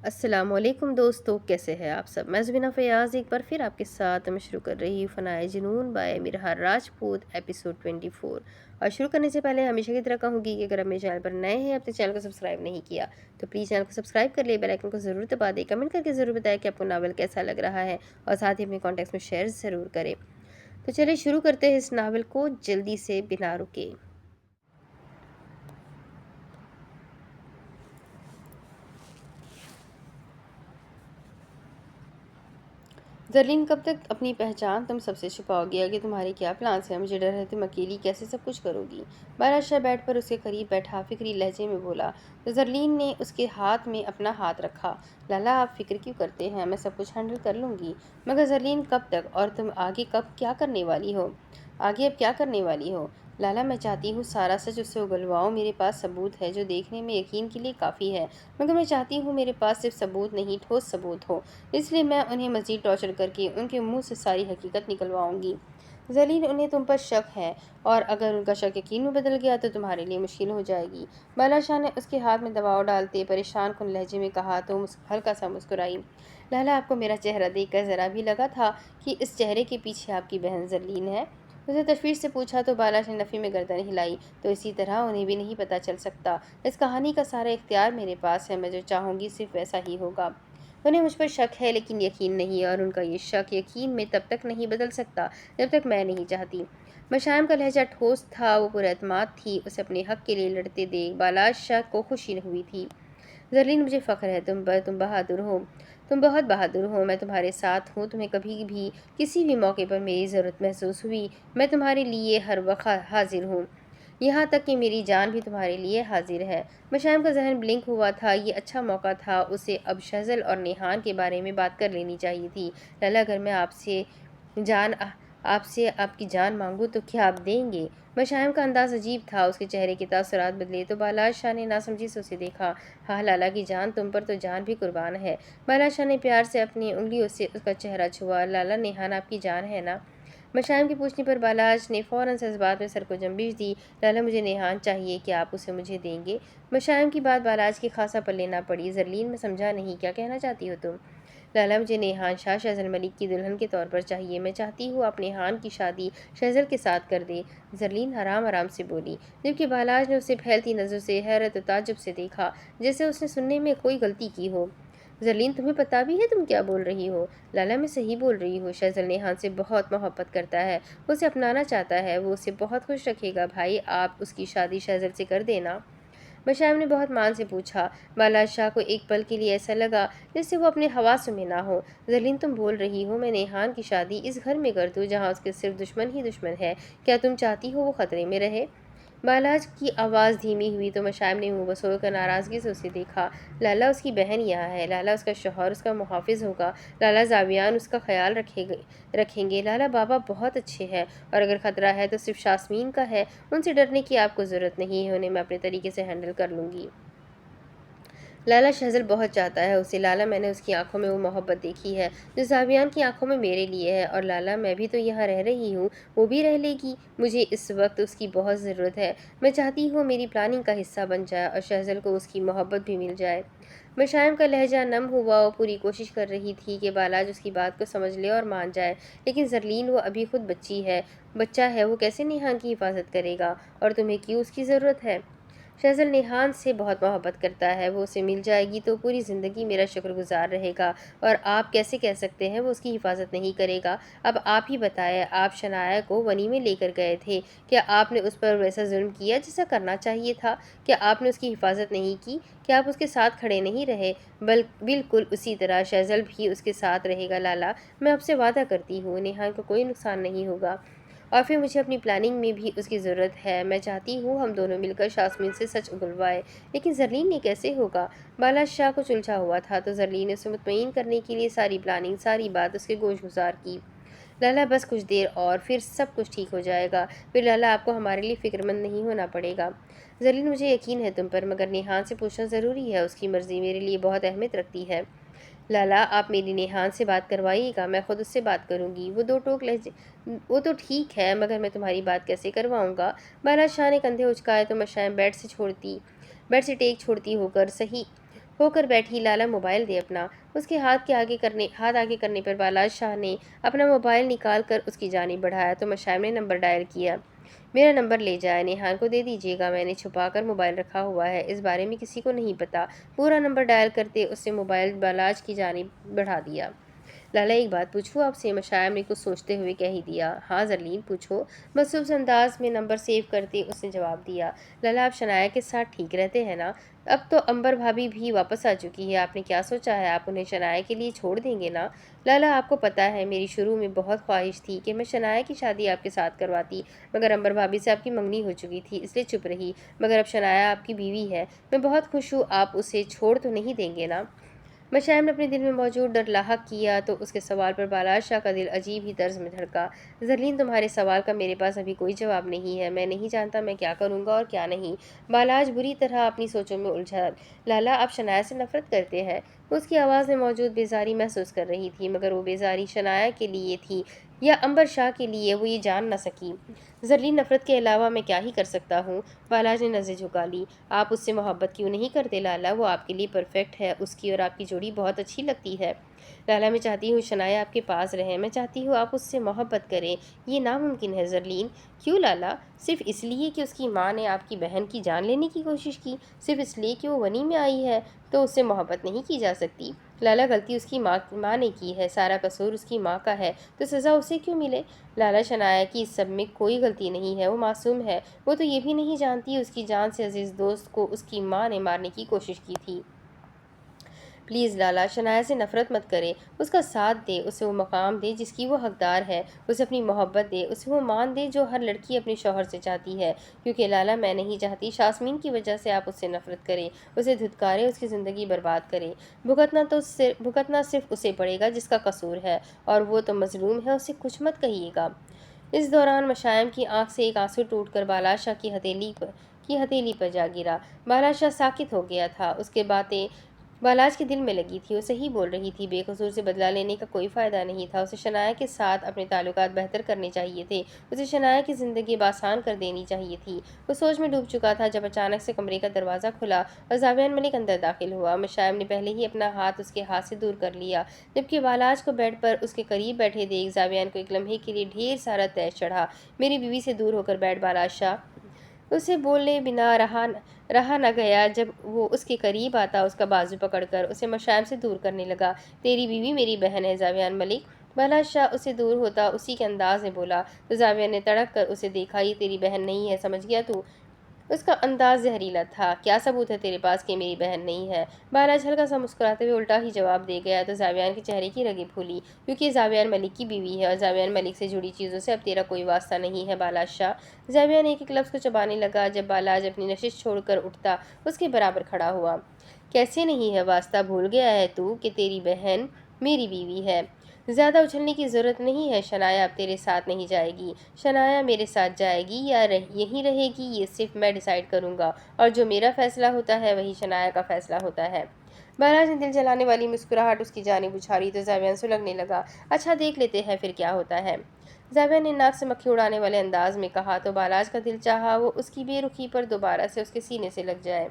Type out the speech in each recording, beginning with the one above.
السلام علیکم دوستو، کیسے ہیں آپ سب؟ میں زبینہ فیاض ایک بار پھر آپ کے ساتھ میں شروع کر رہی ہوں فنائے جنون بائے میرہار راجپوت ایپیسوڈ 24۔ اور شروع کرنے سے پہلے ہمیشہ کی طرح کہوں گی کہ اگر آپ میرے چینل پر نئے ہیں، اپنے چینل کو سبسکرائب نہیں کیا تو پلیز چینل کو سبسکرائب کر لیں، بیل آئیکن کو ضرور دبا دیں، کمنٹ کر کے ضرور بتائیں کہ آپ کو ناول کیسا لگ رہا ہے اور ساتھ ہی اپنے کانٹیکٹس میں شیئر ضرور کریں۔ تو چلیں شروع کرتے ہیں اس ناول کو جلدی سے بنا رکے۔ زرلین، کب تک اپنی پہچان تم سب سے چھپاؤ گی؟ آگے تمہارے کیا پلانس ہیں؟ مجھے ڈر ہے تم اکیلی کیسے سب کچھ کرو گی؟ بادشاہ بیٹھ پر اس کے قریب بیٹھا فکری لہجے میں بولا تو زرلین نے اس کے ہاتھ میں اپنا ہاتھ رکھا۔ لالا، آپ فکر کیوں کرتے ہیں؟ میں سب کچھ ہینڈل کر لوں گی۔ مگر زرلین، کب تک؟ اور تم آگے کب کیا کرنے والی ہو؟ آگے اب کیا کرنے والی ہو؟ لالا، میں چاہتی ہوں سارا سچ اس سے اگلواؤں۔ میرے پاس ثبوت ہے جو دیکھنے میں یقین کے لیے کافی ہے، مگر میں چاہتی ہوں میرے پاس صرف ثبوت نہیں، ٹھوس ثبوت ہو۔ اس لیے میں انہیں مزید ٹارچر کر کے ان کے منہ سے ساری حقیقت نکلواؤں گی۔ زرلین، انہیں تم پر شک ہے، اور اگر ان کا شک یقین میں بدل گیا تو تمہارے لیے مشکل ہو جائے گی۔ بادشاہ نے اس کے ہاتھ میں دباؤ ڈالتے پریشان کن لہجے میں کہا تو ہلکا سا مسکرائی۔ لالا، آپ کو میرا چہرہ دیکھ کر ذرا بھی لگا تھا کہ اس چہرے کے پیچھے آپ کی بہن زرلین ہے؟ اسے تشویش سے پوچھا تو بادشاہ نے نفی میں گردن ہلائی۔ تو اسی طرح انہیں بھی نہیں پتہ چل سکتا۔ اس کہانی کا سارا اختیار میرے پاس ہے، میں جو چاہوں گی صرف ویسا ہی ہوگا۔ انہیں مجھ پر شک ہے لیکن یقین نہیں، اور ان کا یہ شک یقین میں تب تک نہیں بدل سکتا جب تک میں نہیں چاہتی۔ مشائم کا لہجہ ٹھوس تھا، وہ پر اعتماد تھی۔ اسے اپنے حق کے لیے لڑتے دیکھ بادشاہ کو خوشی ہوئی تھی۔ زرلین، مجھے فخر ہے تم پر، تم بہادر ہو، تم بہت بہادر ہو۔ میں تمہارے ساتھ ہوں، تمہیں کبھی بھی کسی بھی موقع پر میری ضرورت محسوس ہوئی میں تمہارے لیے ہر وقت حاضر ہوں، یہاں تک کہ میری جان بھی تمہارے لیے حاضر ہے۔ مشائم کا ذہن بلنک ہوا تھا۔ یہ اچھا موقع تھا، اسے اب شہزل اور نیہان کے بارے میں بات کر لینی چاہیے تھی۔ لالا، اگر میں آپ سے آپ کی جان مانگوں تو کیا آپ دیں گے؟ مشائم کا انداز عجیب تھا، اس کے چہرے کے تاثرات بدلے تو بادشاہ نے ناسمجھی سے اسے دیکھا۔ ہاں لالا کی جان، تم پر تو جان بھی قربان ہے۔ بادشاہ نے پیار سے اپنی انگلیوں سے اس کا چہرہ چھوا۔ لالا، نیہان آپ کی جان ہے نا؟ مشائم کے پوچھنے پر بادشاہ نے فوراً سے اس بات میں سر کو جنبش دی۔ لالا، مجھے نیہان چاہیے، کیا آپ اسے مجھے دیں گے؟ مشائم کی بات بادشاہ کی خاصا پلے نہ پڑی۔ زرلین، میں سمجھا نہیں، کیا کہنا چاہتی ہو تم؟ لالا، مجھے نیہان شاہ شہزل ملک کی دلہن کے طور پر چاہیے۔ میں چاہتی ہوں آپ نیہان کی شادی شہزل کے ساتھ کر دیں۔ زرلین آرام آرام سے بولی، جبکہ بادشاہ نے اسے پھیلتی نظروں سے حیرت و تعجب سے دیکھا، جیسے اس نے سننے میں کوئی غلطی کی ہو۔ زرلین، تمہیں پتہ بھی ہے تم کیا بول رہی ہو؟ لالا، میں صحیح بول رہی ہوں۔ شہزل نیہان سے بہت محبت کرتا ہے، وہ اسے اپنانا چاہتا ہے، وہ اسے بہت خوش رکھے گا۔ بھائی، آپ اس کی شادی شہزل سے کر دینا۔ مشائم نے بہت مان سے پوچھا۔ بادشاہ کو ایک پل کے لیے ایسا لگا جیسے وہ اپنے حواس میں نہ ہو۔ زرلین، تم بول رہی ہو میں نیہان کی شادی اس گھر میں کر دوں جہاں اس کے صرف دشمن ہی دشمن ہے؟ کیا تم چاہتی ہو وہ خطرے میں رہے؟ بادشاہ کی آواز دھیمی ہوئی تو مشائم نے منہ بسوڑ کر ناراضگی سے اسے دیکھا۔ لالا، اس کی بہن یہاں ہے، لالا اس کا شوہر اس کا محافظ ہوگا، لالا زاویان اس کا خیال رکھیں گے، لالا بابا بہت اچھے ہیں، اور اگر خطرہ ہے تو صرف شاسمین کا ہے، ان سے ڈرنے کی آپ کو ضرورت نہیں ہے، انہیں میں اپنے طریقے سے ہینڈل کر لوں گی۔ لالا شہزل بہت چاہتا ہے اسے، لالا میں نے اس کی آنکھوں میں وہ محبت دیکھی ہے جو زاویان کی آنکھوں میں میرے لیے ہے، اور لالا میں بھی تو یہاں رہ رہی ہوں، وہ بھی رہ لے گی، مجھے اس وقت اس کی بہت ضرورت ہے، میں چاہتی ہوں میری پلاننگ کا حصہ بن جائے اور شہزل کو اس کی محبت بھی مل جائے۔ مشائم کا لہجہ نم ہوا، وہ پوری کوشش کر رہی تھی کہ بادشاہ اس کی بات کو سمجھ لے اور مان جائے، لیکن زرلین، وہ ابھی خود بچہ ہے، وہ کیسے نیہان کی حفاظت کرے گا، اور تمہیں کیوں اس کی ضرورت ہے؟ شہزل نیہان سے بہت محبت کرتا ہے، وہ اسے مل جائے گی تو پوری زندگی میرا شکر گزار رہے گا، اور آپ کیسے کہہ سکتے ہیں وہ اس کی حفاظت نہیں کرے گا؟ اب آپ ہی بتائیں، آپ شنایا کو ونی میں لے کر گئے تھے، کیا آپ نے اس پر ویسا ظلم کیا جیسا کرنا چاہیے تھا؟ کیا آپ نے اس کی حفاظت نہیں کی؟ کیا آپ اس کے ساتھ کھڑے نہیں رہے؟ بالکل اسی طرح شہزل بھی اس کے ساتھ رہے گا لالا، میں آپ سے وعدہ کرتی ہوں، نیہان کو کوئی نقصان نہیں ہوگا، اور پھر مجھے اپنی پلاننگ میں بھی اس کی ضرورت ہے، میں چاہتی ہوں ہم دونوں مل کر شاسمین سے سچ اگلوائے، لیکن زرلین نے کیسے ہوگا؟ بادشاہ کو سلجھا ہوا تھا تو زرلین نے اسے مطمئن کرنے کے لیے ساری پلاننگ، ساری بات اس کے گوش گزار کی۔ لالا بس کچھ دیر اور پھر سب کچھ ٹھیک ہو جائے گا، پھر لالا آپ کو ہمارے لیے فکر مند نہیں ہونا پڑے گا۔ زرلین، مجھے یقین ہے تم پر، مگر نیہان سے پوچھنا ضروری ہے، اس کی مرضی میرے لیے بہت اہمیت رکھتی ہے۔ لالا، آپ میری نیہان سے بات کروائیے گا، میں خود اس سے بات کروں گی، وہ تو ٹھیک ہے، مگر میں تمہاری بات کیسے کرواؤں گا؟ بادشاہ نے کندھے اچکائے تو مشائم بیڈ سے ٹیک چھوڑتی ہو کر ہو کر بیٹھی۔ لالا موبائل دے اپنا۔ اس کے ہاتھ آگے کرنے پر بالاج شاہ نے اپنا موبائل نکال کر اس کی جانب بڑھایا تو مشائم نے نمبر ڈائل کیا۔ میرا نمبر لے جائے، نیحال کو دے دیجیے گا، میں نے چھپا کر موبائل رکھا ہوا ہے، اس بارے میں کسی کو نہیں پتا۔ پورا نمبر ڈائل کرتے اس نے موبائل بالاج کی جانب بڑھا دیا۔ لالا ایک بات پوچھوں آپ سے؟ مشائم نے کچھ سوچتے ہوئے کہہ دیا۔ ہاں زرلین پوچھو، مصروف انداز میں نمبر سیو کرتے اس نے جواب دیا۔ لالا آپ شنایا کے ساتھ ٹھیک رہتے ہیں نا؟ اب تو امبر بھابھی بھی واپس آ چکی ہے، آپ نے کیا سوچا ہے؟ آپ انہیں شنایا کے لیے چھوڑ دیں گے نا؟ لالا آپ کو پتا ہے میری شروع میں بہت خواہش تھی کہ میں شنایا کی شادی آپ کے ساتھ کرواتی، مگر امبر بھابھی سے آپ کی منگنی ہو چکی تھی اس لیے چپ رہی، مگر اب شنایا آپ کی بیوی ہے، میں بہت خوش ہوں، آپ اسے چھوڑ تو نہیں دیں گے نا؟ مشائم نے اپنے دل میں موجود ڈر لاحق کیا تو اس کے سوال پر بالاج شاہ کا دل عجیب ہی طرز میں دھڑکا۔ زرلین تمہارے سوال کا میرے پاس ابھی کوئی جواب نہیں ہے، میں نہیں جانتا میں کیا کروں گا اور کیا نہیں۔ بالاج بری طرح اپنی سوچوں میں الجھا۔ لالا آپ شنایا سے نفرت کرتے ہیں؟ اس کی آواز میں موجود بیزاری محسوس کر رہی تھی، مگر وہ بیزاری شنایا کے لیے تھی یا امبر شاہ کے لیے وہ یہ جان نہ سکی۔ زرلین نفرت کے علاوہ میں کیا ہی کر سکتا ہوں؟ بالاج نے نظریں جھکا لی۔ آپ اس سے محبت کیوں نہیں کرتے لالا؟ وہ آپ کے لیے پرفیکٹ ہے، اس کی اور آپ کی جوڑی بہت اچھی لگتی ہے۔ لالا میں چاہتی ہوں شنایا آپ کے پاس رہے، میں چاہتی ہوں آپ اس سے محبت کریں، یہ ناممکن ہے زرلین۔ کیوں لالا؟ صرف اس لیے کہ اس کی ماں نے آپ کی بہن کی جان لینے کی کوشش کی؟ صرف اس لیے کہ وہ ونی میں آئی ہے تو اس سے محبت نہیں کی جا سکتی؟ لالا غلطی اس کی ماں نے کی ہے، سارا قصور اس کی ماں کا ہے، تو سزا اسے کیوں ملے؟ لالا شنایا کی اس سب میں کوئی غلطی نہیں ہے، وہ معصوم ہے، وہ تو یہ بھی نہیں جانتی اس کی جان سے عزیز دوست کو اس کی ماں نے مارنے کی کوشش کی تھی۔ پلیز لالا شنایا سے نفرت مت کرے، اس کا ساتھ دے، اسے وہ مقام دے جس کی وہ حقدار ہے، اسے اپنی محبت دے، اسے وہ مان دے جو ہر لڑکی اپنے شوہر سے چاہتی ہے، کیونکہ لالا میں نہیں چاہتی شاسمین کی وجہ سے آپ اس سے نفرت کریں، اسے دھتکاریں، اس کی زندگی برباد کریں۔ بھگتنا صرف اسے پڑے گا جس کا قصور ہے، اور وہ تو مظلوم ہے، اسے کچھ مت کہیے گا۔ اس دوران مشائم کی آنکھ سے ایک آنسو ٹوٹ کر بالاج شاہ کی ہتھیلی پر جا گرا۔ بالاج شاہ ساکت ہو گیا تھا، اس کے باتیں بالاج کے دل میں لگی تھی، وہ صحیح بول رہی تھی، بے قصور سے بدلہ لینے کا کوئی فائدہ نہیں تھا، اسے شنایا کے ساتھ اپنے تعلقات بہتر کرنے چاہیے تھے، اسے شنایا کی زندگی آسان کر دینی چاہیے تھی۔ وہ سوچ میں ڈوب چکا تھا جب اچانک سے کمرے کا دروازہ کھلا اور زاویان ملک اندر داخل ہوا۔ مشائم نے پہلے ہی اپنا ہاتھ اس کے ہاتھ سے دور کر لیا، جبکہ بالاج کو بیڈ پر اس کے قریب بیٹھے دیکھ زاویان کو ایک لمحے کے لیے ڈھیر سارا تیش چڑھا۔ میری بیوی سے دور ہو کر بیٹھ بالاج شاہ۔ اسے بولنے بنا رہا نہ گیا جب وہ اس کے قریب آتا اس کا بازو پکڑ کر اسے مشائم سے دور کرنے لگا۔ تیری بیوی میری بہن ہے زاویان ملک۔ بالاج شاہ اسے دور ہوتا اسی کے انداز میں بولا تو زاویان نے تڑک کر اسے دیکھا۔ یہ تیری بہن نہیں ہے، سمجھ گیا تو؟ اس کا انداز زہریلا تھا۔ کیا ثبوت ہے تیرے پاس کہ میری بہن نہیں ہے؟ بالاج ہلکا سا مسکراتے ہوئے الٹا ہی جواب دے گیا تو زاویان کے چہرے کی رگیں پھولی، کیونکہ یہ زاویان ملک کی بیوی ہے اور زاویان ملک سے جڑی چیزوں سے اب تیرا کوئی واسطہ نہیں ہے بالاج شاہ۔ زاویان ایک ایک لفظ کو چبانے لگا جب بالاج اپنی نشست چھوڑ کر اٹھتا اس کے برابر کھڑا ہوا۔ کیسے نہیں ہے واسطہ؟ بھول گیا ہے تو کہ تیری بہن میری بیوی ہے؟ زیادہ اچھلنے کی ضرورت نہیں ہے، شنایا اب تیرے ساتھ نہیں جائے گی۔ شنایا میرے ساتھ جائے گی یا یہیں رہے گی یہ صرف میں ڈیسائیڈ کروں گا، اور جو میرا فیصلہ ہوتا ہے وہی شنایا کا فیصلہ ہوتا ہے۔ بالاج نے دل جلانے والی مسکراہٹ اس کی جانب اچھالی تو زاویان سلگنے لگا۔ اچھا دیکھ لیتے ہیں پھر کیا ہوتا ہے، زاویان نے ناک سے مکھی اڑانے والے انداز میں کہا تو بالاج کا دل چاہا وہ اس کی بے رخی پر دوبارہ سے اس کے سینے سے لگ جائے۔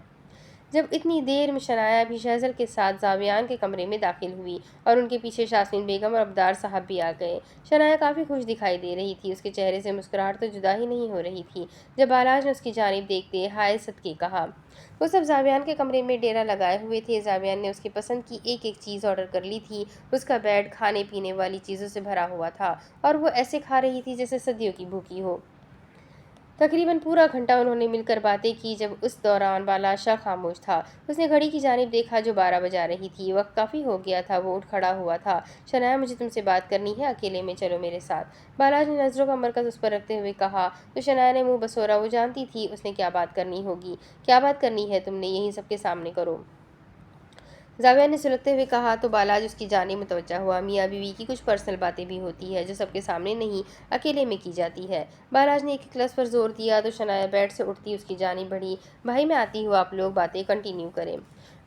جب اتنی دیر میں شنایا بھی شہزل کے ساتھ زاویان کے کمرے میں داخل ہوئی اور ان کے پیچھے شاسمین بیگم اور ابدار صاحب بھی آ گئے۔ شنایا کافی خوش دکھائی دے رہی تھی، اس کے چہرے سے مسکراہٹ تو جدا ہی نہیں ہو رہی تھی۔ جب بالاج نے اس کی جانب دیکھتے ہائے صدقے کہا۔ وہ سب زاویان کے کمرے میں ڈیرا لگائے ہوئے تھے۔ زاویان نے اس کی پسند کی ایک ایک چیز آرڈر کر لی تھی۔ اس کا بیڈ کھانے پینے والی چیزوں سے بھرا ہوا تھا اور وہ ایسے کھا رہی تھی جیسے صدیوں کی بھوکی ہو۔ تقریباً پورا گھنٹہ انہوں نے مل کر باتیں کی۔ جب اس دوران بالاج شاہ خاموش تھا، اس نے گھڑی کی جانب دیکھا جو 12 بجا رہی تھی، وقت کافی ہو گیا تھا۔ وہ اٹھ کھڑا ہوا تھا۔ شنایا مجھے تم سے بات کرنی ہے، اکیلے میں چلو میرے ساتھ، بالاج نے نظروں کا مرکز اس پر رکھتے ہوئے کہا تو شنایا نے منہ بسورا۔ وہ جانتی تھی اس نے کیا بات کرنی ہوگی۔ کیا بات کرنی ہے تم نے؟ یہیں سب کے سامنے کرو، زاویان نے سلگتے ہوئے کہا تو بالاج اس کی جانب متوجہ ہوا۔ میاں بیوی کی کچھ پرسنل باتیں بھی ہوتی ہے جو سب کے سامنے نہیں اکیلے میں کی جاتی ہے۔ بالاج نے ایک ایک لفظ پر زور دیا تو شنایا بیڈ سے اٹھتی اس کی جانب بڑھی۔ بھائی میں آتی ہوں، آپ لوگ باتیں کنٹینیو کریں۔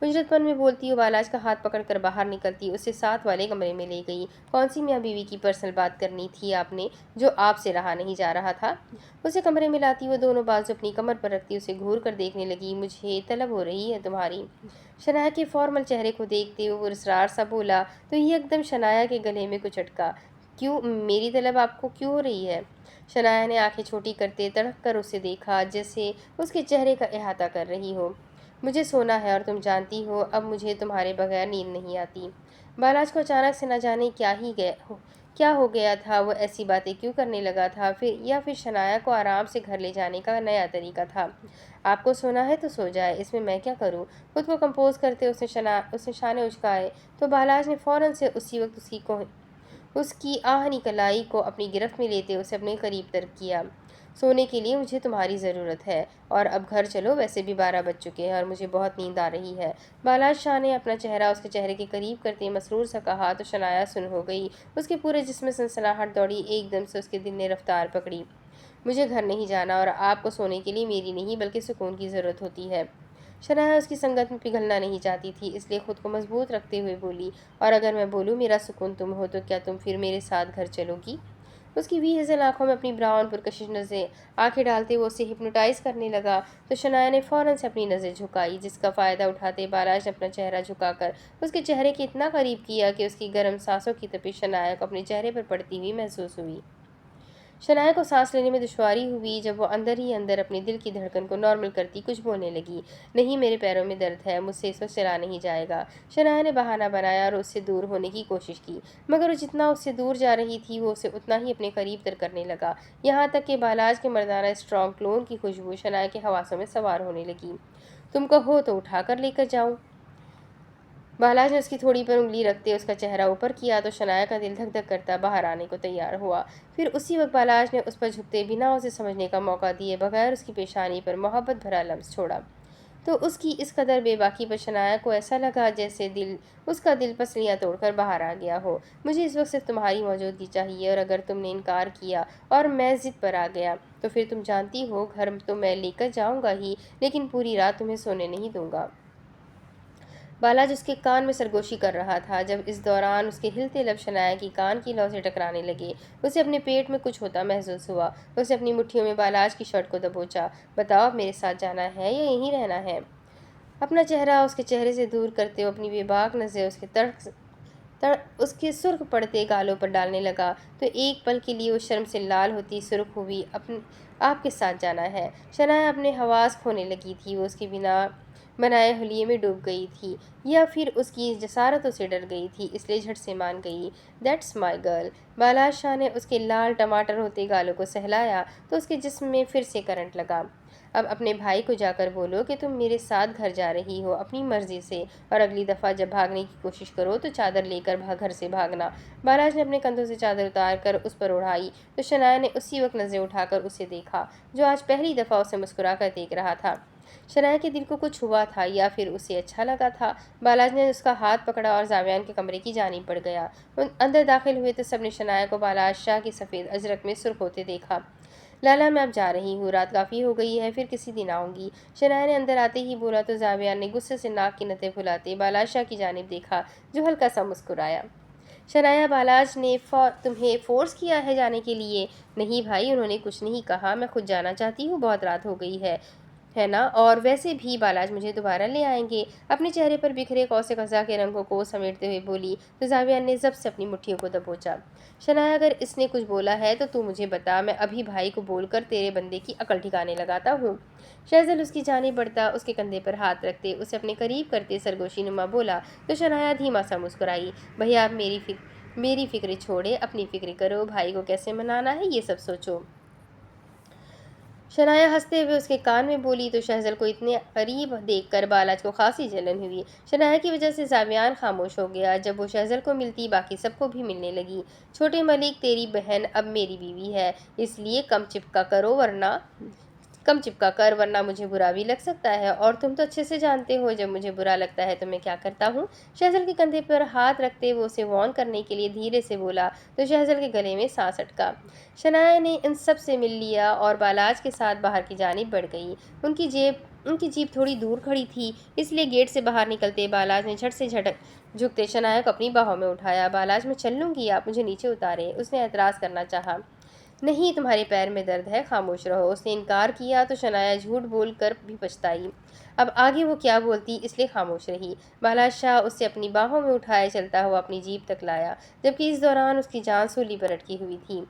اجرت پن میں بولتی وہ بالاج کا ہاتھ پکڑ کر باہر نکلتی، اسے ساتھ والے کمرے میں لے گئی۔ کون سی میاں بیوی کی پرسنل بات کرنی تھی آپ نے جو آپ سے رہا نہیں جا رہا تھا؟ اسے کمرے میں لاتی وہ دونوں بازو اپنی کمر پر رکھتی اسے گھور کر دیکھنے لگی۔ مجھے طلب ہو رہی ہے تمہاری؟ شنایا کے فارمل چہرے کو دیکھتے وہ پراسرار سا بولا تو ایک دم شنایا کے گلے میں کچھ اٹکا۔ کیوں میری طلب آپ کو کیوں ہو رہی ہے؟ شنایا نے آنکھیں چھوٹی کرتے تڑپ کر اسے دیکھا جیسے اس کے چہرے کا احاطہ کر رہی ہو۔ مجھے سونا ہے اور تم جانتی ہو اب مجھے تمہارے بغیر نیند نہیں آتی۔ بالاج کو اچانک سے نہ جانے کیا ہو گیا تھا، وہ ایسی باتیں کیوں کرنے لگا تھا پھر شنایا کو آرام سے گھر لے جانے کا نیا طریقہ تھا۔ آپ کو سونا ہے تو سو جائے، اس میں میں کیا کروں؟ خود کو کمپوز کرتے اس نے شانے اچکائے تو بالاج نے فوراً سے اسی وقت اس کی آہنی کلائی کو اپنی گرفت میں لیتے اسے اپنے قریب تر کیا۔ سونے کے لیے مجھے تمہاری ضرورت ہے اور اب گھر چلو، ویسے بھی 12 بج چکے ہیں اور مجھے بہت نیند آ رہی ہے۔ بالاج شاہ نے اپنا چہرہ اس کے چہرے کے قریب کرتے مسرور سا کہا تو شنایا سن ہو گئی۔ اس کے پورے جسم میں سنسناہٹ دوڑی، ایک دم سے اس کے دل نے رفتار پکڑی۔ مجھے گھر نہیں جانا اور آپ کو سونے کے لیے میری نہیں بلکہ سکون کی ضرورت ہوتی ہے۔ شنایا اس کی سنگت میں پگھلنا نہیں چاہتی تھی، اس لیے خود کو مضبوط رکھتے ہوئے بولی، اور اگر میں بولوں میرا سکون تم ہو تو کیا تم پھر میرے ساتھ گھر چلو گی؟ اس کی 20 آنکھوں میں اپنی براؤن پرکشش آنکھیں ڈالتے وہ اسے ہپنوٹائز کرنے لگا تو شنایا نے فوراً سے اپنی نظر جھکائی، جس کا فائدہ اٹھاتے بالاج نے اپنا چہرہ جھکا کر اس کے چہرے کے اتنا قریب کیا کہ اس کی گرم سانسوں کی تپش شنایا کو اپنے چہرے پر پڑتی ہوئی محسوس ہوئی۔ شنایا کو سانس لینے میں دشواری ہوئی جب وہ اندر ہی اندر اپنے دل کی دھڑکن کو نارمل کرتی کچھ بولنے لگی۔ نہیں، میرے پیروں میں درد ہے، مجھ سے اس وقت چلا نہیں جائے گا۔ شنایا نے بہانہ بنایا اور اس سے دور ہونے کی کوشش کی، مگر وہ جتنا اس سے دور جا رہی تھی وہ اسے اتنا ہی اپنے قریب تر کرنے لگا، یہاں تک کہ بالاج کے مردانہ اسٹرانگ کلون کی خوشبو شنایا کے حواسوں میں سوار ہونے لگی۔ تم کہو تو اٹھا کر لے کر جاؤں؟ بالاج نے اس کی تھوڑی پر انگلی رکھتے اس کا چہرہ اوپر کیا تو شنایا کا دل دھک دھک کرتا باہر آنے کو تیار ہوا۔ پھر اسی وقت بالاج نے اس پر جھکتے بنا اسے سمجھنے کا موقع دیے بغیر اس کی پیشانی پر محبت بھرا لمس چھوڑا تو اس کی اس قدر بے باکی پر شنایا کو ایسا لگا جیسے اس کا دل پسلیاں توڑ کر باہر آ گیا ہو۔ مجھے اس وقت صرف تمہاری موجودگی چاہیے اور اگر تم نے انکار کیا اور میں ضد پر آ گیا تو پھر تم جانتی ہو گھر تو میں لے کر جاؤں گا ہی، لیکن پوری رات تمہیں سونے نہیں دوں گا۔ بالاج اس کے کان میں سرگوشی کر رہا تھا، جب اس دوران اس کے ہلتے لب شنایا کی کان کی لو سے ٹکرانے لگے۔ اسے اپنے پیٹ میں کچھ ہوتا محسوس ہوا، اسے اپنی مٹھیوں میں بالاج کی شرٹ کو دبوچا۔ بتاؤ اب میرے ساتھ جانا ہے یا یہیں رہنا ہے؟ اپنا چہرہ اس کے چہرے سے دور کرتے وہ اپنی بے باک نظریں اس کے سرخ پڑتے گالوں پر ڈالنے لگا تو ایک پل کے لیے وہ شرم سے لال ہوتی سرخ ہوئی۔ آپ کے ساتھ جانا ہے؟ شنایا اپنے حواس کھونے لگی تھی، وہ اس کے بنائے حلیے میں ڈوب گئی تھی یا پھر اس کی جسارتوں سے ڈر گئی تھی، اس لیے جھٹ سے مان گئی۔ That's my girl. Balaj Shah نے اس کے لال ٹماٹر ہوتے گالوں کو سہلایا تو اس کے جسم میں پھر سے کرنٹ لگا۔ اب اپنے بھائی کو جا کر بولو کہ تم میرے ساتھ گھر جا رہی ہو اپنی مرضی سے، اور اگلی دفعہ جب بھاگنے کی کوشش کرو تو چادر لے کر گھر سے بھاگنا۔ بالاج نے اپنے کندھوں سے چادر اتار کر اس پر اڑائی تو شنایا نے اسی وقت نظریں اٹھا کر اسے دیکھا جو آج پہلی دفعہ اسے مسکرا کر دیکھ رہا تھا۔ شنایا کے دل کو کچھ ہوا تھا یا پھر اسے اچھا لگا تھا۔ بالاج نے اس کا ہاتھ پکڑا اور زاویان کے کمرے کی جانب بڑھ گیا۔ اندر داخل ہوئے تو سب نے شنایا کو بالاج شاہ کی سفید اجرک میں سرخ ہوتے دیکھا۔ لالا میں اب جا رہی ہوں، رات کافی ہو گئی ہے، پھر کسی دن آؤں گی، شنایا نے اندر آتے ہی بولا تو زاویان نے غصے سے ناک کی نتیں پھلاتے بالاج شاہ کی جانب دیکھا جو ہلکا سا مسکرایا۔ شنایا، بالاج نے تمہیں فورس کیا ہے جانے کے لیے؟ نہیں بھائی، انہوں نے کچھ نہیں کہا، میں خود جانا چاہتی ہوں، بہت رات ہو گئی ہے نا، اور ویسے بھی بالاج مجھے دوبارہ لے آئیں گے۔ اپنے چہرے پر بکھرے قوس قزح کے رنگوں کو سمیٹتے ہوئے بولی تو زاویان نے ضبط سے اپنی مٹھیوں کو دبوچا۔ شنایا، اگر اس نے کچھ بولا ہے تو مجھے بتا، میں ابھی بھائی کو بول کر تیرے بندے کی عقل ٹھکانے لگاتا ہوں۔ شہزل اس کی جانب بڑھتا اس کے کندھے پر ہاتھ رکھتے اسے اپنے قریب کرتے سرگوشی نما بولا تو شنایا دھیما سا مسکرائی۔ بھیا آپ میری فکر چھوڑے، اپنی فکر کرو، بھائی کو کیسے منانا ہے یہ سب سوچو۔ شنایا ہنستے ہوئے اس کے کان میں بولی تو شہزل کو اتنے قریب دیکھ کر بالاج کو خاصی جلن ہوئی۔ شنایا کی وجہ سے زاویان خاموش ہو گیا، جب وہ شہزل کو ملتی باقی سب کو بھی ملنے لگی۔ چھوٹے ملک، تیری بہن اب میری بیوی ہے، اس لیے کم چپکا کر ورنہ مجھے برا بھی لگ سکتا ہے، اور تم تو اچھے سے جانتے ہو جب مجھے برا لگتا ہے تو میں کیا کرتا ہوں۔ شہزل کے کندھے پر ہاتھ رکھتے وہ اسے وارن کرنے کے لیے دھیرے سے بولا تو شہزل کے گلے میں سانس اٹکا۔ شنایا نے ان سب سے مل لیا اور بالاج کے ساتھ باہر کی جانب بڑھ گئی۔ ان کی جیب ان کی جیپ تھوڑی دور کھڑی تھی، اس لیے گیٹ سے باہر نکلتے بالاج نے جھٹ سے جھکتے شنایا کو اپنی باہوں میں اٹھایا۔ بالاج میں چل لوں گی، آپ مجھے نیچے اتاریں۔ اس نے اعتراض کرنا چاہا۔ نہیں، تمہارے پیر میں درد ہے، خاموش رہو۔ اس نے انکار کیا تو شنایا جھوٹ بول کر بھی پچھتائی۔ اب آگے وہ کیا بولتی، اس لیے خاموش رہی۔ بالاج شاہ اسے اپنی باہوں میں اٹھائے چلتا ہوا اپنی جیپ تک لایا، جبکہ اس دوران اس کی جان سولی پر اٹکی ہوئی تھی۔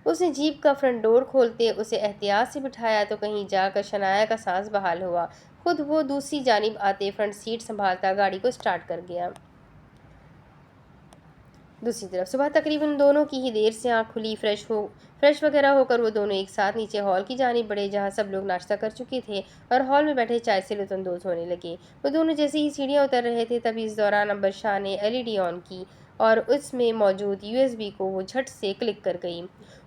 اس نے جیپ کا فرنٹ ڈور کھولتے اسے احتیاط سے بٹھایا تو کہیں جا کر شنایا کا سانس بحال ہوا۔ خود وہ دوسری جانب آتے فرنٹ سیٹ سنبھالتا گاڑی کو سٹارٹ کر گیا۔ دوسری طرف صبح تقریباً دونوں کی ہی دیر سے آنکھ کھلی۔ فریش وغیرہ ہو کر وہ دونوں ایک ساتھ نیچے ہال کی جانب بڑھے، جہاں سب لوگ ناشتہ کر چکے تھے اور ہال میں بیٹھے چائے سے لطف اندوز ہونے لگے۔ وہ دونوں جیسے ہی سیڑھیاں اتر رہے تھے، تبھی اس دوران عنبر شاہ نے LED آن کی اور اس میں موجود USB کو وہ جھٹ سے کلک کر گئی۔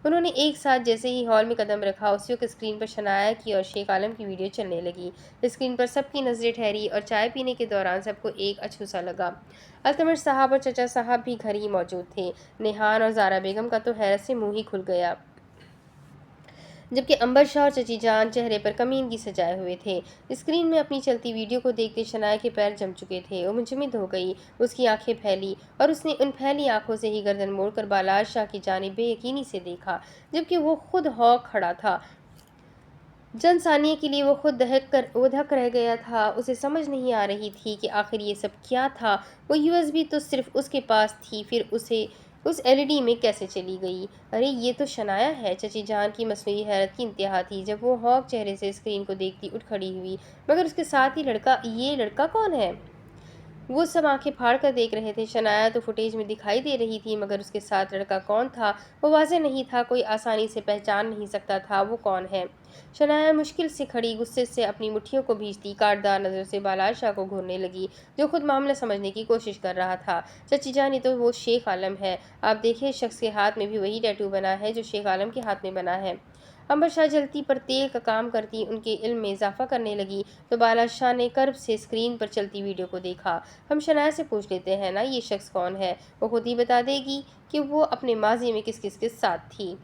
انہوں نے ایک ساتھ جیسے ہی ہال میں قدم رکھا، اسی وقت اسکرین پر شنایا کی اور شیخ عالم کی ویڈیو چلنے لگی۔ اسکرین پر سب کی نظریں ٹھہری اور چائے پینے کے دوران سب کو ایک اچھو سا لگا۔ التمش صاحب اور چچا صاحب بھی گھر ہی موجود تھے۔ نیہان اور زارا بیگم کا تو حیرت سے منہ ہی کھل گیا، جبکہ عنبر شاہ اور چچی جان چہرے پر کمینگی سجائے ہوئے تھے۔ اسکرین میں اپنی چلتی ویڈیو کو دیکھتے شنایا کے پیر جم چکے تھے۔ وہ منجمد ہو گئی، اس کی آنکھیں پھیلی اور اس نے ان پھیلی آنکھوں سے ہی گردن موڑ کر بالاج شاہ کی جانب بے یقینی سے دیکھا، جبکہ وہ خود ہاک کھڑا تھا۔ چند ثانیے کے لیے وہ خود دھک رہ گیا تھا۔ اسے سمجھ نہیں آ رہی تھی کہ آخر یہ سب کیا تھا۔ وہ USB تو صرف اس کے پاس تھی، پھر اسے اس LED میں کیسے چلی گئی؟ ارے یہ تو شنایا ہے! چچی جان کی مصنوعی حیرت کی انتہا تھی جب وہ ہاک چہرے سے اسکرین کو دیکھتی اٹھ کھڑی ہوئی۔ مگر اس کے ساتھ ہی یہ لڑکا کون ہے؟ وہ سب آنکھیں پھاڑ کر دیکھ رہے تھے۔ شنایا تو فوٹیج میں دکھائی دے رہی تھی، مگر اس کے ساتھ لڑکا کون تھا وہ واضح نہیں تھا۔ کوئی آسانی سے پہچان نہیں سکتا تھا وہ کون ہے۔ شنایا مشکل سے کھڑی، غصے سے اپنی مٹھیوں کو بھینچتی کاٹدار نظروں سے بالاج شاہ کو گھورنے لگی، جو خود معاملہ سمجھنے کی کوشش کر رہا تھا۔ چچی جان، یہ تو وہ شیخ عالم ہے، آپ دیکھیں اس شخص کے ہاتھ میں بھی وہی ٹیٹو بنا ہے جو شیخ عالم کے ہاتھ میں بنا ہے۔ عنبر شاہ جلتی پر تیل کا کام کرتی ان کے علم میں اضافہ کرنے لگی تو بالاج شاہ نے کرب سے اسکرین پر چلتی ویڈیو کو دیکھا۔ ہم شنایا سے پوچھ لیتے ہیں نا یہ شخص کون ہے، وہ خود ہی بتا دے گی کہ وہ اپنے ماضی میں کس کس کے ساتھ تھی۔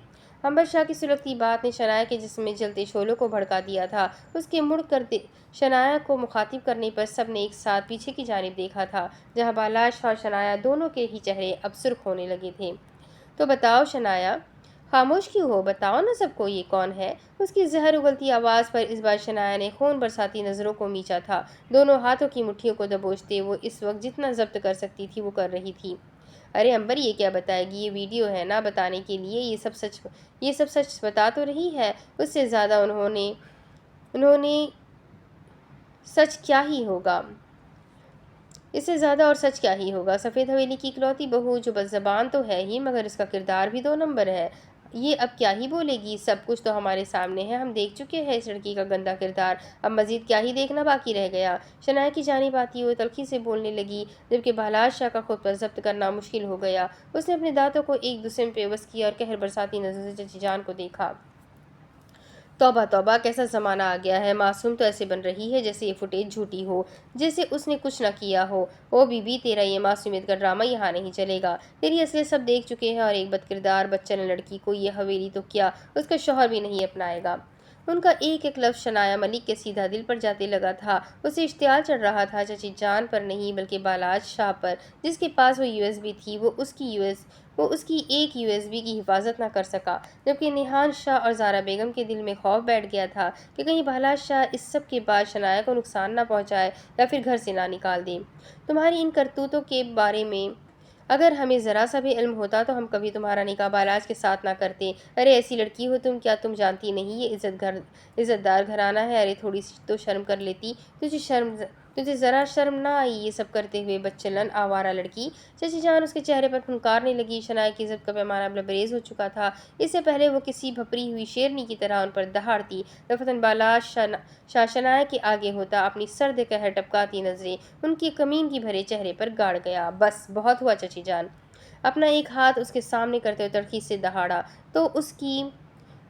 عنبر شاہ کی سلگتی بات نے شنایا کے جسم میں جلتے شعلوں کو بھڑکا دیا تھا۔ اس کے مڑ کر شنایا کو مخاطب کرنے پر سب نے ایک ساتھ پیچھے کی جانب دیکھا تھا، جہاں بالاج شاہ اور شنایا دونوں کے ہی چہرے اب سرخ ہونے لگے تھے۔ تو بتاؤ شنایا، خاموش کیوں ہو؟ بتاؤ نا سب کو یہ کون ہے؟ اس کی زہر اگلتی آواز پر اس بار شنایا نے خون برساتی نظروں کو میچا تھا۔ دونوں ہاتھوں کی مٹھیوں کو دبوچتے وہ اس وقت جتنا ضبط کر سکتی تھی وہ کر رہی تھی۔ ارے عنبر، یہ کیا بتائے گی؟ یہ ویڈیو ہے نا بتانے کے لیے، یہ سب سچ بتا تو رہی ہے۔ اس سے زیادہ انہوں نے سچ کیا ہی ہوگا؟ اس سے زیادہ اور سچ کیا ہی ہوگا؟ سفید حویلی کی اکلوتی بہو جو بد زبان تو ہے ہی، مگر اس کا کردار بھی 2 نمبر ہے۔ یہ اب کیا ہی بولے گی؟ سب کچھ تو ہمارے سامنے ہے، ہم دیکھ چکے ہیں اس لڑکی کا گندا کردار، اب مزید کیا ہی دیکھنا باقی رہ گیا؟ شنایا کی جانب آتی ہوئے تلخی سے بولنے لگی، جبکہ بالاج شاہ کا خود پر ضبط کرنا مشکل ہو گیا۔ اس نے اپنے دانتوں کو ایک دوسرے میں پیوست کیا اور قہر برساتی نظروں سے چچی جان کو دیکھا۔ توبہ توبہ، کیسا زمانہ آ گیا ہے! معصوم تو ایسے بن رہی ہے جیسے یہ فوٹیج جھوٹی ہو، جیسے اس نے کچھ نہ کیا ہو۔ او بی بی، تیرا یہ معصومیت کا ڈرامہ یہاں نہیں چلے گا، تیری اصلیت سب دیکھ چکے ہیں، اور ایک بد کردار بدچلن لڑکی کو یہ حویلی تو کیا اس کا شوہر بھی نہیں اپنائے گا۔ ان کا ایک ایک لفظ شنایا ملک کے سیدھا دل پر جاتے لگا تھا۔ اسے اشتعال چڑھ رہا تھا، چچی جان پر نہیں بلکہ بالاج شاہ پر، جس کے پاس وہ USB تھی۔ وہ اس کی ایک USB کی حفاظت نہ کر سکا، جبکہ نیہان شاہ اور زارا بیگم کے دل میں خوف بیٹھ گیا تھا کہ کہیں بالاج شاہ اس سب کے بعد شنایا کو نقصان نہ پہنچائے یا پھر گھر سے نہ نکال دے۔ تمہاری ان کرتوتوں کے بارے میں اگر ہمیں ذرا سا بھی علم ہوتا تو ہم کبھی تمہارا نکاح بالاج کے ساتھ نہ کرتے۔ ارے ایسی لڑکی ہو تم، کیا تم جانتی نہیں یہ عزت دار گھرانہ ہے؟ ارے تھوڑی سی تو شرم کر لیتی، تجھے ذرا شرم نہ آئی یہ سب کرتے ہوئے؟ بدچلن آوارہ لڑکی! چچی جان اس کے چہرے پر پھنکارنے لگی۔ شنایا کی عزت کا پیمانہ اب لبریز ہو چکا تھا۔ اس سے پہلے وہ کسی بھپری ہوئی شیرنی کی طرح ان پر دہاڑتی، دفعتاً بالاج شاہ شنایا کے آگے ہوتا اپنی سرد قہر ٹپکاتی نظریں ان کے کمینگی بھرے چہرے پر گاڑ گیا۔ بس بہت ہوا چچی جان! اپنا ایک ہاتھ اس کے سامنے کرتے ہوئے تڑخی سے دہاڑا تو اس کی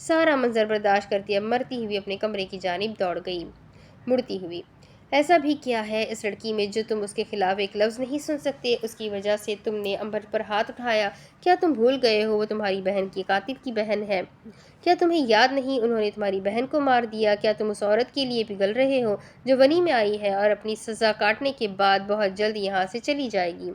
سارا منظر برداشت کرتی اب مرتی ہوئی اپنے کمرے کی جانب دوڑ گئی، مڑتی ہوئی۔ ایسا بھی کیا ہے اس لڑکی میں جو تم اس کے خلاف ایک لفظ نہیں سن سکتے؟ اس کی وجہ سے تم نے امبر پر ہاتھ اٹھایا۔ کیا تم بھول گئے ہو وہ تمہاری بہن کی قاتل کی بہن ہے؟ کیا تمہیں یاد نہیں انہوں نے تمہاری بہن کو مار دیا؟ کیا تم اس عورت کے لیے پگھل رہے ہو جو ونی میں آئی ہے اور اپنی سزا کاٹنے کے بعد بہت جلد یہاں سے چلی جائے گی؟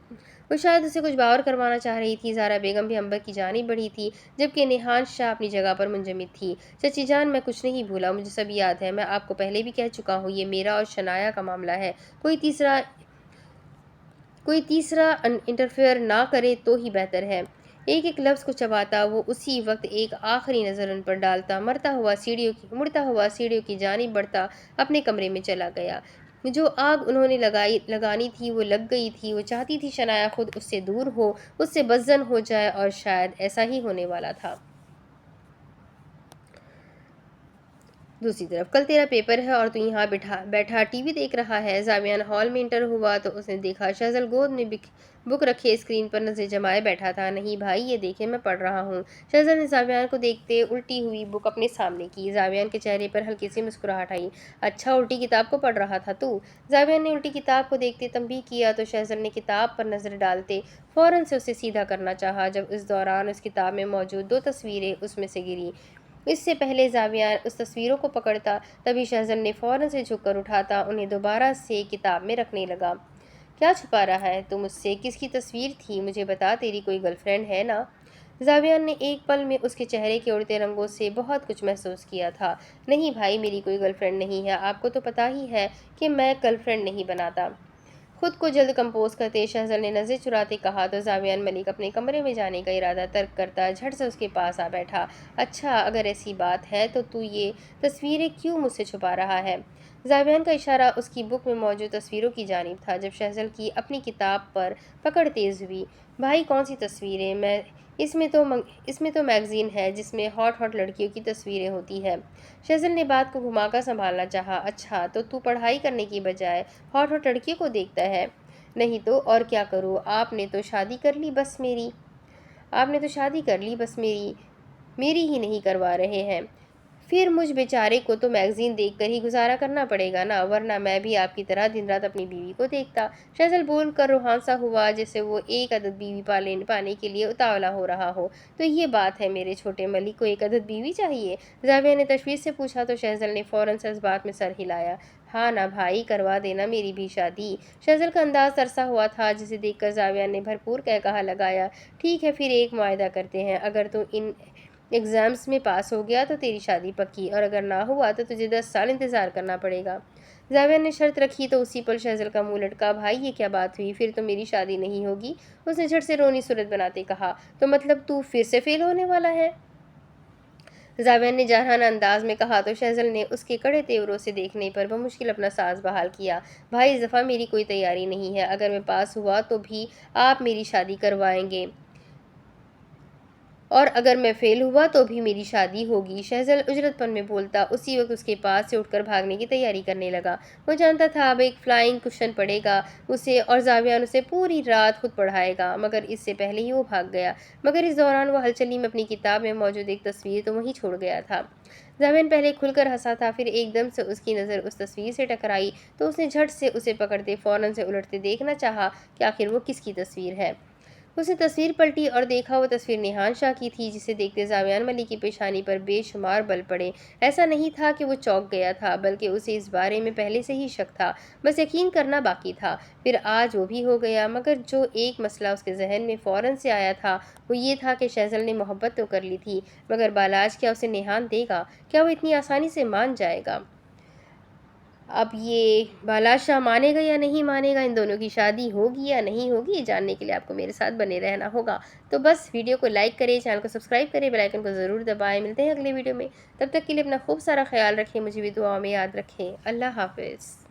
وہ شاید اسے کچھ باور کروانا چاہ رہی تھی۔ زہرا بیگم بھی امبر کی جانب بڑھی تھی جبکہ نیہان شاہ اپنی جگہ پر منجمد تھی۔ چچی جان، میں کچھ نہیں بھولا، مجھے سب یاد ہے۔ میں آپ کو پہلے بھی کہہ چکا ہوں، یہ میرا اور شنایا کا معاملہ ہے۔ کوئی تیسرا انٹرفیئر نہ کرے تو ہی بہتر ہے۔ ایک ایک لفظ کو چباتا وہ اسی وقت ایک آخری نظر ان پر ڈالتا مڑتا ہوا سیڑھیوں کی جانب بڑھتا اپنے کمرے میں چلا گیا۔ جو آگ انہوں نے لگانی تھی وہ لگ گئی تھی۔ وہ چاہتی تھی شنایا خود اس سے دور ہو، اس سے بدظن ہو جائے، اور شاید ایسا ہی ہونے والا تھا۔ دوسری طرف کل تیرا پیپر ہے اور تو یہاں بیٹھا ٹی وی دیکھ رہا ہے۔ زاویان ہال میں انٹر ہوا تو اس نے دیکھا شہزل گود میں بک رکھے اسکرین پر نظر جمائے بیٹھا تھا۔ نہیں بھائی، یہ دیکھیں، میں پڑھ رہا ہوں۔ شہزل نے زاویان کو دیکھتے الٹی ہوئی بک اپنے سامنے کی۔ زاویان کے چہرے پر ہلکی سی مسکراہٹ آئی۔ اچھا، الٹی کتاب کو پڑھ رہا تھا تو؟ زاویان نے الٹی کتاب کو دیکھتے تنبیہ کیا تو شہزل نے کتاب پر نظر ڈالتے فوراً سے اسے سیدھا کرنا چاہا جب اس دوران اس کتاب میں موجود 2 تصویریں اس میں سے گری۔ اس سے پہلے زاویان اس تصویروں کو پکڑتا تبھی شہزل نے فوراً سے جھک کر اٹھاتا انہیں دوبارہ سے کتاب میں رکھنے لگا۔ کیا چھپا رہا ہے تم مجھ سے؟ کس کی تصویر تھی؟ مجھے بتا، تیری کوئی گرل فرینڈ ہے نا؟ زاویان نے ایک پل میں اس کے چہرے کے اڑتے رنگوں سے بہت کچھ محسوس کیا تھا۔ نہیں بھائی، میری کوئی گرل فرینڈ نہیں ہے۔ آپ کو تو پتہ ہی ہے کہ میں گرل فرینڈ نہیں بناتا۔ خود کو جلد کمپوز کرتے شہزل نے نظریں چراتے کہا تو زاویان ملک اپنے کمرے میں جانے کا ارادہ ترک کرتا جھٹ سے اس کے پاس آ بیٹھا۔ اچھا، اگر ایسی بات ہے تو یہ تصویریں کیوں مجھ سے چھپا رہا ہے؟ زاویان کا اشارہ اس کی بک میں موجود تصویروں کی جانب تھا جب شہزل کی اپنی کتاب پر پکڑ تیز ہوئی۔ بھائی، کون سی تصویریں؟ اس میں تو میگزین ہے جس میں ہاٹ لڑکیوں کی تصویریں ہوتی ہے۔ شہزل نے بات کو گھما کر سنبھالنا چاہا۔ اچھا، تو پڑھائی کرنے کی بجائے ہاٹ لڑکیوں کو دیکھتا ہے؟ نہیں تو اور کیا کروں؟ آپ نے تو شادی کر لی بس میری ہی نہیں کروا رہے ہیں۔ پھر مجھ بیچارے کو تو میگزین دیکھ کر ہی گزارا کرنا پڑے گا نا، ورنہ میں بھی آپ کی طرح دن رات اپنی بیوی کو دیکھتا۔ شہزل بول کر روحان سا ہوا جیسے وہ ایک عدد بیوی پانے کے لیے اتاولا ہو رہا ہو۔ تو یہ بات ہے، میرے چھوٹے ملک کو ایک عدد بیوی چاہیے؟ زاویہ نے تشویش سے پوچھا تو شہزل نے فوراً سے اس بات میں سر ہلایا۔ ہاں نا بھائی، کروا دینا میری بھی شادی۔ شہزل کا انداز ترسا ہوا تھا جسے دیکھ کر زاویہ نے بھرپور کہا لگایا۔ ٹھیک ہے، پھر ایک معاہدہ کرتے ہیں، اگر تو ان ایگزامز میں پاس ہو گیا تو تیری شادی پکی، اور اگر نہ ہوا تو تجھے 10 سال انتظار کرنا پڑے گا۔ زاویہ نے شرط رکھی تو اسی پل شہزل کا منہ لٹکا۔ بھائی، یہ کیا بات ہوئی؟ پھر تو میری شادی نہیں ہوگی، اس نے جھٹ سے رونی صورت بناتے کہا۔ تو مطلب تو پھر سے فیل ہونے والا ہے؟ زاویہ نے جارحانہ انداز میں کہا تو شہزل نے اس کے کڑے تیوروں سے دیکھنے پر بمشکل اپنا ساز بحال کیا۔ بھائی، اس دفعہ میری کوئی تیاری نہیں ہے، اگر میں پاس ہوا تو بھی آپ میری شادی کروائیں گے، اور اگر میں فیل ہوا تو بھی میری شادی ہوگی۔ شہزل اجرت پن میں بولتا اسی وقت اس کے پاس سے اٹھ کر بھاگنے کی تیاری کرنے لگا۔ وہ جانتا تھا اب ایک فلائنگ کشن پڑے گا اسے اور زاویان اسے پوری رات خود پڑھائے گا، مگر اس سے پہلے ہی وہ بھاگ گیا۔ مگر اس دوران وہ ہلچلی میں اپنی کتاب میں موجود ایک تصویر تو وہیں چھوڑ گیا تھا۔ زاویان پہلے کھل کر ہنسا تھا، پھر ایک دم سے اس کی نظر اس تصویر سے ٹکرائی تو اس نے جھٹ سے اسے پکڑتے فوراً سے الٹتے دیکھنا چاہا کہ آخر وہ کس کی تصویر ہے۔ اس نے تصویر پلٹی اور دیکھا وہ تصویر نیہان شاہ کی تھی، جسے دیکھتے زاویان ملک کی پیشانی پر بے شمار بل پڑے۔ ایسا نہیں تھا کہ وہ چونک گیا تھا، بلکہ اسے اس بارے میں پہلے سے ہی شک تھا، بس یقین کرنا باقی تھا۔ پھر آج وہ بھی ہو گیا، مگر جو ایک مسئلہ اس کے ذہن میں فوراً سے آیا تھا وہ یہ تھا کہ شہزل نے محبت تو کر لی تھی، مگر بالاج کیا اسے نیہان دے گا؟ کیا وہ اتنی آسانی سے مان جائے گا؟ اب یہ بالاج شاہ مانے گا یا نہیں مانے گا، ان دونوں کی شادی ہوگی یا نہیں ہوگی، یہ جاننے کے لیے آپ کو میرے ساتھ بنے رہنا ہوگا۔ تو بس ویڈیو کو لائک کریں، چینل کو سبسکرائب کریں، بیل آئیکن کو ضرور دبائیں۔ ملتے ہیں اگلے ویڈیو میں، تب تک کے لیے اپنا خوب سارا خیال رکھیں، مجھے بھی دعاؤں میں یاد رکھیں۔ اللہ حافظ۔